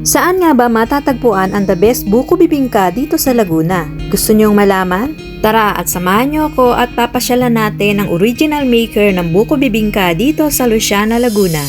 Saan nga ba matatagpuan ang the best buko bibingka dito sa Laguna? Gusto nyong malaman? Tara at samahan niyo ako at papasyalan natin ang original maker ng buko bibingka dito sa Luciana, Laguna.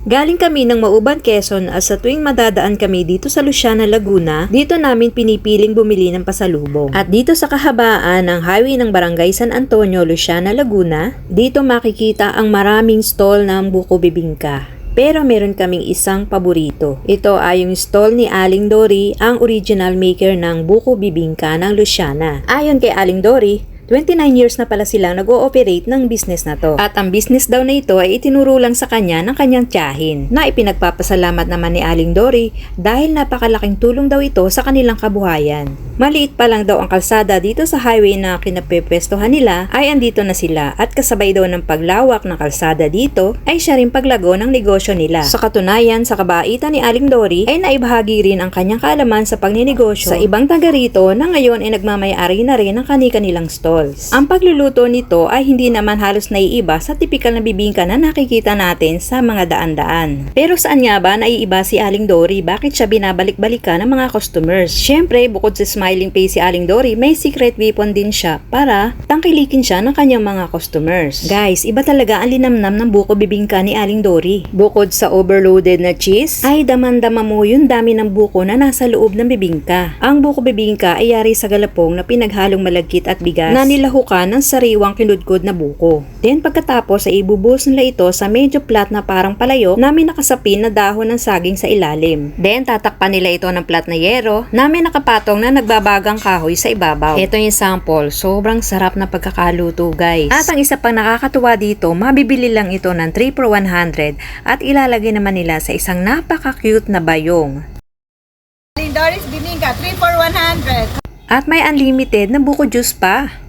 Galing kami ng Mauban, Quezon at sa tuwing madadaan kami dito sa Luciana, Laguna, dito namin pinipiling bumili ng pasalubong. At dito sa kahabaan ng highway ng Barangay San Antonio, Luciana, Laguna, dito makikita ang maraming stall ng buko bibingka. Pero meron kaming isang paborito. Ito ay yung stall ni Aling Dory, ang original maker ng buko bibingka ng Luciana. Ayon kay Aling Dory, 29 years na pala silang nag-ooperate ng business na to. At ang business daw na ito ay itinuro lang sa kanya ng kanyang tiyahin, na ipinagpapasalamat naman ni Aling Dory dahil napakalaking tulong daw ito sa kanilang kabuhayan. Maliit pa lang daw ang kalsada dito sa highway na kinapepwestuhan nila ay andito na sila, at kasabay daw ng paglawak ng kalsada dito ay siya rin paglago ng negosyo nila. Sa katunayan, sa kabaitan ni Aling Dory ay naibahagi rin ang kanyang kaalaman sa pagninegosyo sa ibang taga rito na ngayon ay nagmamayari na rin ng kani-kanilang stall. Ang pagluluto nito ay hindi naman halos naiiba sa tipikal na bibingka na nakikita natin sa mga daan-daan. Pero saan nga ba naiiba si Aling Dory? Bakit siya binabalik-balikan ng mga customers? Syempre, bukod sa smiling face si Aling Dory, may secret weapon din siya para tangkilikin siya ng kanyang mga customers. Guys, iba talaga ang linamnam ng buko bibingka ni Aling Dory. Bukod sa overloaded na cheese, ay daman-dama mo yung dami ng buko na nasa loob ng bibingka. Ang buko bibingka ay yari sa galapong na pinaghalong malagkit at bigas na nilahukan ng sariwang kinudkod na buko. Then pagkatapos ay ibubuhos nila ito sa medyo flat na parang palayok na may nakasapin na dahon ng saging sa ilalim. Then tatakpan nila ito ng flat na yero na may nakapatong na nagbabagang kahoy sa ibabaw. Ito yung sample. Sobrang sarap na pagkakaluto, guys. At ang isa pang nakakatuwa dito, mabibili lang ito ng 3 for 100 at ilalagay naman nila sa isang napaka-cute na bayong. Aling Dory's Bibingka, 3 for 100. At may unlimited na buko juice pa.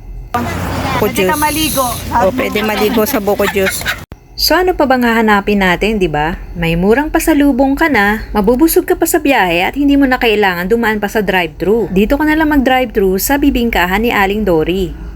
Pwede ka maligo. O pwede maligo sa buko juice. So ano pa bang hahanapin natin, di ba? May murang pasalubong ka na, mabubusog ka pa sa biyahe at hindi mo na kailangan dumaan pa sa drive-thru. Dito ka na lang mag-drive-thru sa bibingkahan ni Aling Dory.